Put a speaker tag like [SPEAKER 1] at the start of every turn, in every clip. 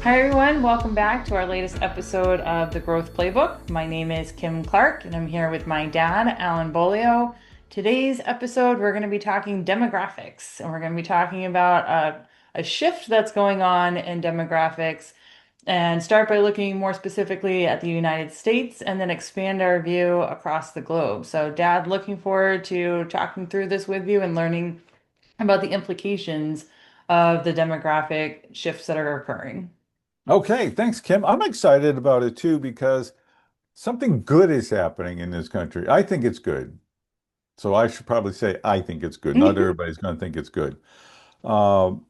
[SPEAKER 1] Hi, everyone. Welcome back to our latest episode of the Growth Playbook. My name is Kim Clark, and I'm here with my dad, Alan Beaulieu. Today's episode, we're going to be talking demographics, and we're going to be talking about a shift that's going on in demographics, and start by looking more specifically at the United States and then expand our view across the globe. So, Dad, looking forward to talking through this with you and learning about the implications of the demographic shifts that are occurring.
[SPEAKER 2] Okay, thanks, Kim. I'm excited about it too because something good is happening in this country. I think it's good. So I should probably say I think it's good. Not everybody's going to think it's good. Um,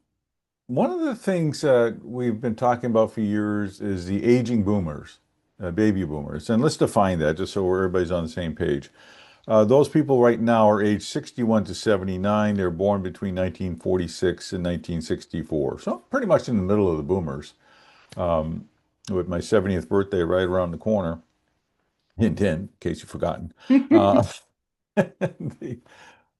[SPEAKER 2] One of the things that we've been talking about for years is the aging boomers, baby boomers. And let's define that just so everybody's on the same page. Those people right now are age 61 to 79. They're born between 1946 and 1964. So pretty much in the middle of the boomers. Um, with my 70th birthday right around the corner. Hint, hint, in case you've forgotten. Uh, the,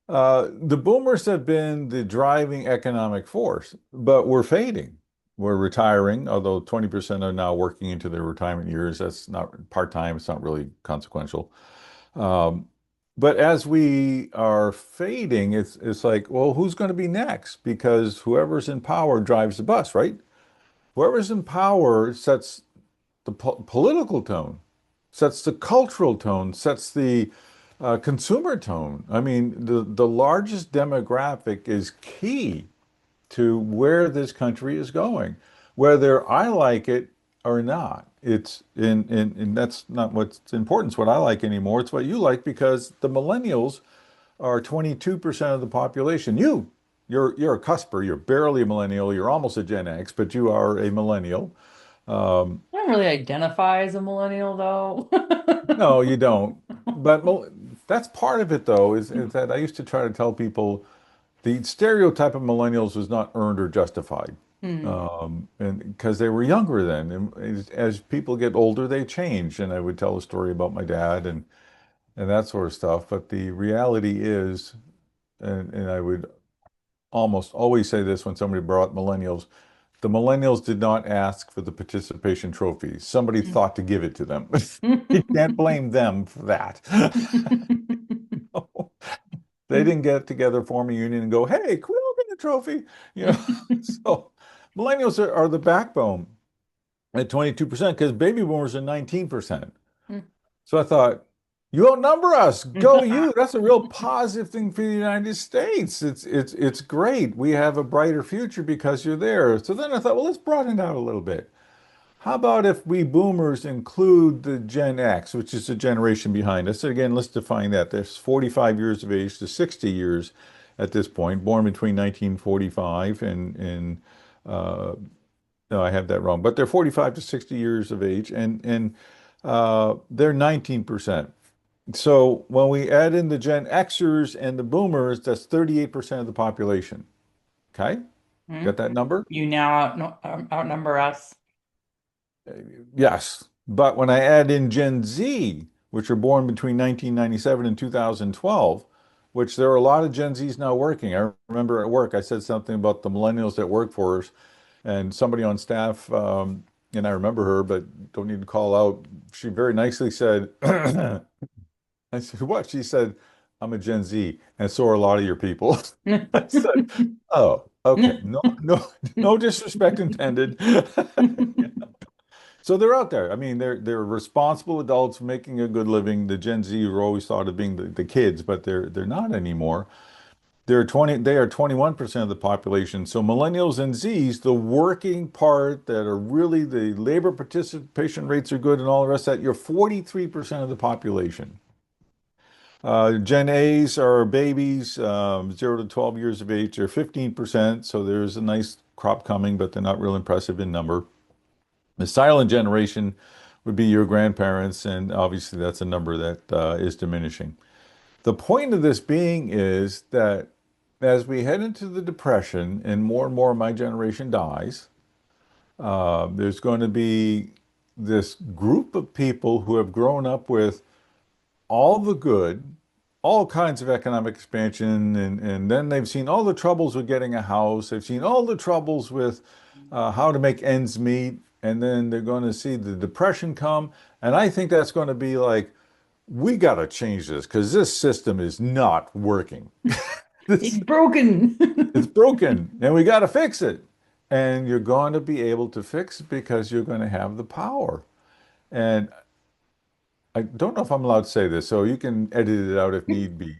[SPEAKER 2] the boomers have been the driving economic force, but we're fading. We're retiring, although 20% are now working into their retirement years. That's not part-time. It's not really consequential. Um, but as we are fading, it's like, well, who's going to be next? Because whoever's in power drives the bus, right? Whoever's in power sets the political tone, sets the cultural tone, sets the consumer tone. I mean, the largest demographic is key to where this country is going, whether I like it or not. It's and that's not what's important. It's what I like anymore. It's what you like because the millennials are 22% of the population. You're a cusper. You're barely a millennial. You're almost a Gen X, but you are a millennial. Um,
[SPEAKER 1] I don't really identify as a millennial though.
[SPEAKER 2] no, you don't. But that's part of it, though, is that I used to try to tell people the stereotype of millennials was not earned or justified.
[SPEAKER 1] Hmm.
[SPEAKER 2] And because they were younger then, and as people get older, they change. And I would tell a story about my dad and that sort of stuff. But the reality is, and I would almost always say this when somebody brought up millennials, the millennials did not ask for the participation trophy. Somebody thought to give it to them. You can't blame them for that. They didn't get together, form a union, and go, "Hey, can we all get a trophy?" You know. So millennials are the backbone at 22% because baby boomers are 19%. So I thought, you outnumber us. Go you. That's a real positive thing for the United States. It's great. We have a brighter future because you're there. So then I thought, well, let's broaden it out a little bit. How about if we boomers include the Gen X, which is the generation behind us? Again, let's define that. There's 45 years of age to 60 years at this point, born between 1945 and no, I have that wrong, but they're 45 to 60 years of age and they're 19%. So when we add in the Gen Xers and the boomers, that's 38% of the population. Okay? Got that number?
[SPEAKER 1] You now outnumber us.
[SPEAKER 2] Yes. But when I add in Gen Z, which are born between 1997 and 2012, which there are a lot of Gen Zs now working. I remember at work, I said something about the millennials that work for us, and somebody on staff, and I remember her, but don't need to call out, she very nicely said, I said, what? She said, I'm a Gen Z, and so are a lot of your people. I said, oh, okay. No, no, no disrespect intended. So they're out there. I mean, they're responsible adults making a good living. The Gen Z are always thought of being the kids, but they're not anymore. They are 21% of the population. So millennials and Zs, the working part that are really the labor participation rates are good and all the rest of that, you're 43% of the population. Gen A's are babies, 0 to 12 years of age. They're 15%, so there's a nice crop coming, but they're not real impressive in number. The silent generation would be your grandparents, and obviously that's a number that is diminishing. The point of this being is that as we head into the Depression and more of my generation dies, there's going to be this group of people who have grown up with all the good, all kinds of economic expansion, and then they've seen all the troubles with getting a house. They've seen all the troubles with how to make ends meet, and then they're going to see the depression come. And I think that's going to be like, we got to change this because this system is not working.
[SPEAKER 1] It's
[SPEAKER 2] This,
[SPEAKER 1] broken.
[SPEAKER 2] it's broken, and we got to fix it. And you're going to be able to fix it because you're going to have the power. And I don't know if I'm allowed to say this, so you can edit it out if need be.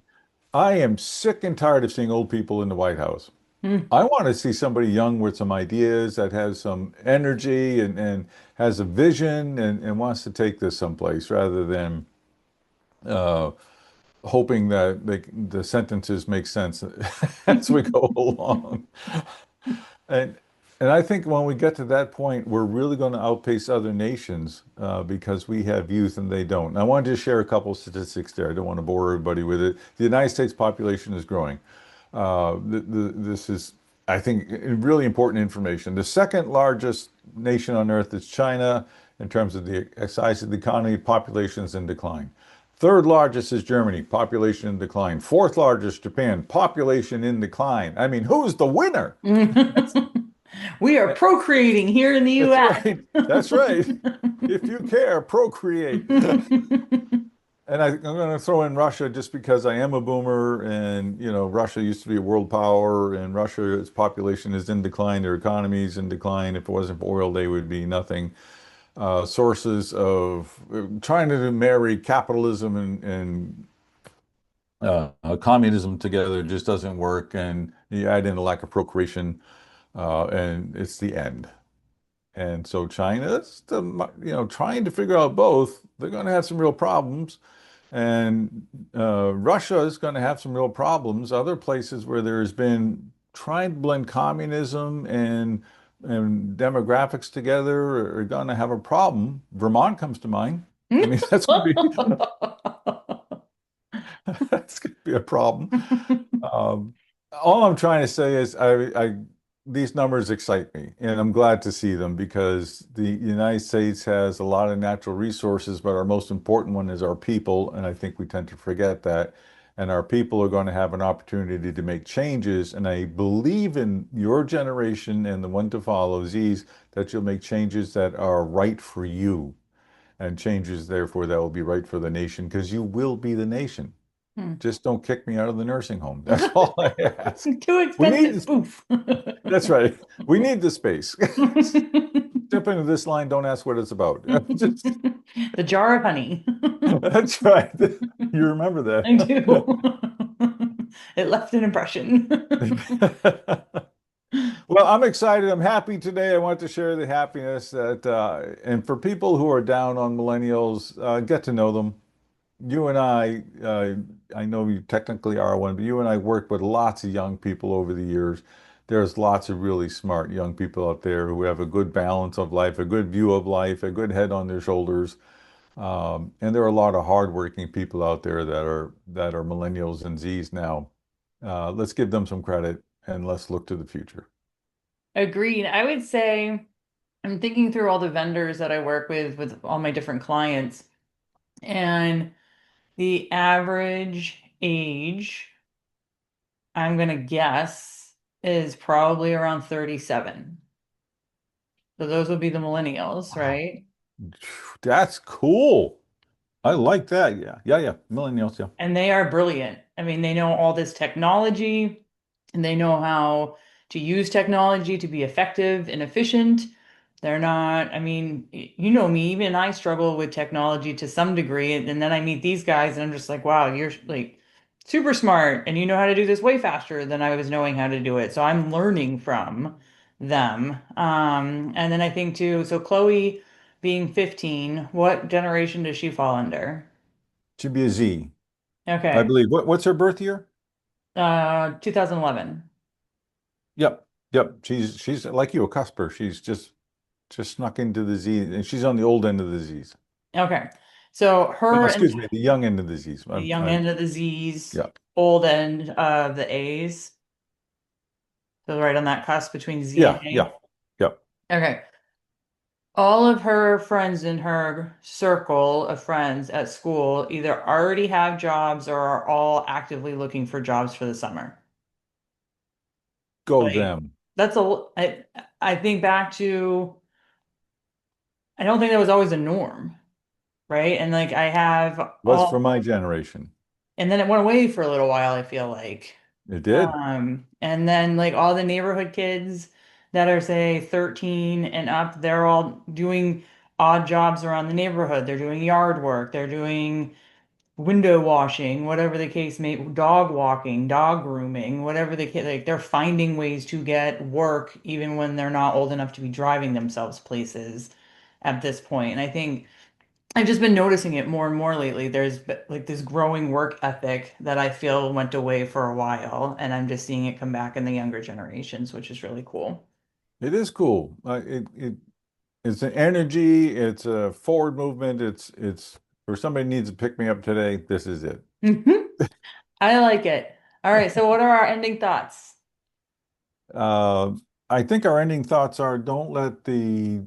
[SPEAKER 2] I am sick and tired of seeing old people in the White House.
[SPEAKER 1] Hmm.
[SPEAKER 2] I want to see somebody young with some ideas that has some energy and has a vision and wants to take this someplace rather than uh, hoping that the sentences make sense as we go along. And and I think when we get to that point, we're really going to outpace other nations because we have youth and they don't. And I wanted to share a couple of statistics there. I don't want to bore everybody with it. The United States population is growing. This is, I think, really important information. The second largest nation on earth is China in terms of the size of the economy. Population is in decline. Third largest is Germany, population in decline. Fourth largest, Japan, population in decline. I mean, who's the winner?
[SPEAKER 1] We are procreating here in the
[SPEAKER 2] That's
[SPEAKER 1] US.
[SPEAKER 2] right. That's right. If you care, procreate. And I'm going to throw in Russia just because I am a boomer, and Russia used to be a world power, and Russia's population is in decline, their economy is in decline. If it wasn't for oil, they would be nothing. Sources of trying to marry capitalism and communism together just doesn't work, and you add in a lack of procreation, and it's the end. And so China's trying to figure out both. They're going to have some real problems. And Russia is going to have some real problems. Other places where there's been trying to blend communism and demographics together are going to have a problem. Vermont comes to mind. I mean, that's going to be that's going to be a problem. Um, all I'm trying to say is these numbers excite me, and I'm glad to see them because the United States has a lot of natural resources, but our most important one is our people, and I think we tend to forget that. And our people are going to have an opportunity to make changes, and I believe in your generation and the one to follow, Z's, that you'll make changes that are right for you, and changes, therefore, that will be right for the nation because you will be the nation.
[SPEAKER 1] Hmm.
[SPEAKER 2] Just don't kick me out of the nursing home. That's all I ask.
[SPEAKER 1] Too
[SPEAKER 2] We
[SPEAKER 1] expensive.
[SPEAKER 2] need,
[SPEAKER 1] Oof.
[SPEAKER 2] that's right. We need the space. Step into this line, don't ask what it's about. Just,
[SPEAKER 1] The jar of honey.
[SPEAKER 2] that's right. You remember
[SPEAKER 1] I
[SPEAKER 2] that.
[SPEAKER 1] do. It left an impression.
[SPEAKER 2] Well, I'm excited. I'm happy today. I want to share the happiness that, and for people who are down on millennials, get to know them. You and I know you technically are one, but you and I worked with lots of young people over the years. There's lots of really smart young people out there who have a good balance of life, a good view of life, a good head on their shoulders. And there are a lot of hardworking people out there that are millennials and Zs now. Let's give them some credit and let's look to the future.
[SPEAKER 1] Agreed. I would say I'm thinking through all the vendors that I work with all my different clients, and the average age, I'm gonna guess, is probably around 37. So those would be the millennials,
[SPEAKER 2] Wow.
[SPEAKER 1] right?
[SPEAKER 2] That's cool. I like that. Yeah. Yeah. Yeah. Millennials. Yeah.
[SPEAKER 1] And they are brilliant. I mean, they know all this technology and they know how to use technology to be effective and efficient. They're not, I mean, you know me, even I struggle with technology to some degree. And then I meet these guys and I'm just like, wow, you're like super smart and you know how to do this way faster than I was knowing how to do it. So I'm learning from them. And then I think too, so Chloe being 15, what generation does she fall under?
[SPEAKER 2] Should be a Z, I
[SPEAKER 1] Okay.
[SPEAKER 2] believe. What's her birth year?
[SPEAKER 1] 2011.
[SPEAKER 2] Yep. Yep. She's like you, a cusper. She's just snuck into the Z, and she's on the old end of the Z's.
[SPEAKER 1] Okay. So
[SPEAKER 2] No,
[SPEAKER 1] her and
[SPEAKER 2] excuse me, the young end of the Z's.
[SPEAKER 1] the young end of the Z's,
[SPEAKER 2] Yeah,
[SPEAKER 1] old end of the A's. So right on that cusp between Z and
[SPEAKER 2] yeah, yeah,
[SPEAKER 1] A.
[SPEAKER 2] yeah.
[SPEAKER 1] Okay. All of her friends in her circle of friends at school either already have jobs or are all actively looking for jobs for the summer.
[SPEAKER 2] Go
[SPEAKER 1] Like
[SPEAKER 2] them.
[SPEAKER 1] that's a I think back to, I don't think that was always a norm, right? And like I have
[SPEAKER 2] Was for
[SPEAKER 1] all,
[SPEAKER 2] my generation.
[SPEAKER 1] and then it went away for a little while, I feel like.
[SPEAKER 2] It did.
[SPEAKER 1] And then like all the neighborhood kids that are say 13 and up, they're all doing odd jobs around the neighborhood. They're doing yard work, they're doing window washing, whatever the case may, dog walking, dog grooming, whatever the case, like they're finding ways to get work even when they're not old enough to be driving themselves places at this point. And I think I've just been noticing it more and more lately. Like this growing work ethic that I feel went away for a while, and I'm just seeing it come back in the younger generations, which is really cool.
[SPEAKER 2] It is cool. It's an energy. It's a forward movement. It's for somebody needs to pick me up today. This is it.
[SPEAKER 1] Mhm. I like it. All right, so what are our ending thoughts?
[SPEAKER 2] Uh, I think our ending thoughts are don't let the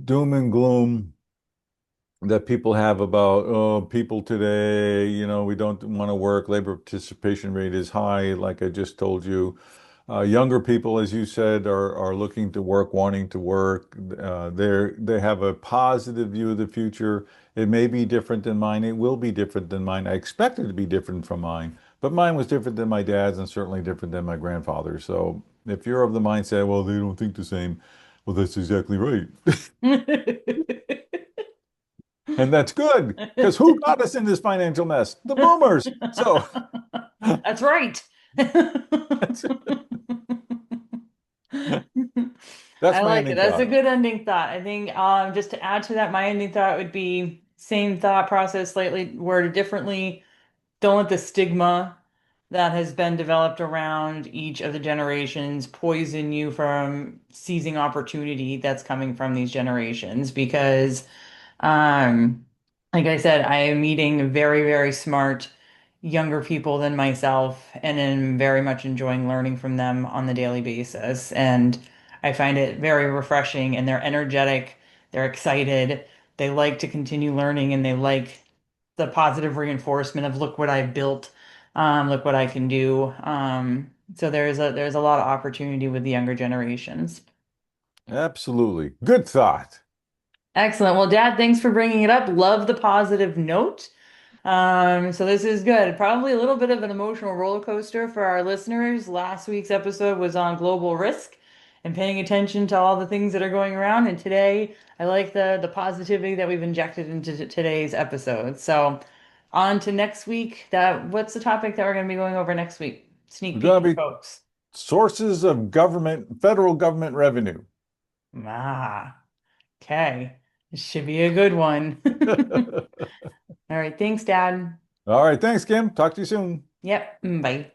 [SPEAKER 2] doom and gloom that people have about, oh, people today, we don't want to work. Labor participation rate is high, like I just told you. Younger people, as you said, are looking to work, wanting to work. They have a positive view of the future. It may be different than mine. It will be different than mine. I expect it to be different from mine, but mine was different than my dad's and certainly different than my grandfather's. So if you're of the mindset, well, they don't think the same, well, that's exactly right. And that's good because who got us in this financial mess? The boomers. So
[SPEAKER 1] That's right.
[SPEAKER 2] that's, that's
[SPEAKER 1] I
[SPEAKER 2] my
[SPEAKER 1] like it.
[SPEAKER 2] ending
[SPEAKER 1] That's a
[SPEAKER 2] thought.
[SPEAKER 1] good ending thought. I think just to add to that, my ending thought would be same thought process, slightly worded differently. Don't let the stigma that has been developed around each of the generations poison you from seizing opportunity that's coming from these generations because um, like I said, I am meeting very, very smart younger people than myself and am very much enjoying learning from them on the daily basis. And I find it very refreshing and they're energetic, they're excited, they like to continue learning and they like the positive reinforcement of look what I've built, look what I can do. So there's a lot of opportunity with the younger generations.
[SPEAKER 2] Absolutely. Good thought.
[SPEAKER 1] Excellent. Well, Dad, thanks for bringing it up. Love the positive note. So this is good. Probably a little bit of an emotional roller coaster for our listeners. Last week's episode was on global risk and paying attention to all the things that are going around. And today, I like the positivity that we've injected into today's episode. So on to next week. What's the topic that we're going to be going over next week? Sneak
[SPEAKER 2] We're
[SPEAKER 1] peek
[SPEAKER 2] going
[SPEAKER 1] for
[SPEAKER 2] to be
[SPEAKER 1] folks.
[SPEAKER 2] sources of government, federal government revenue.
[SPEAKER 1] Ah, okay. This should be a good one. All right. Thanks, Dad.
[SPEAKER 2] All right. Thanks, Kim. Talk to you soon.
[SPEAKER 1] Yep. Bye.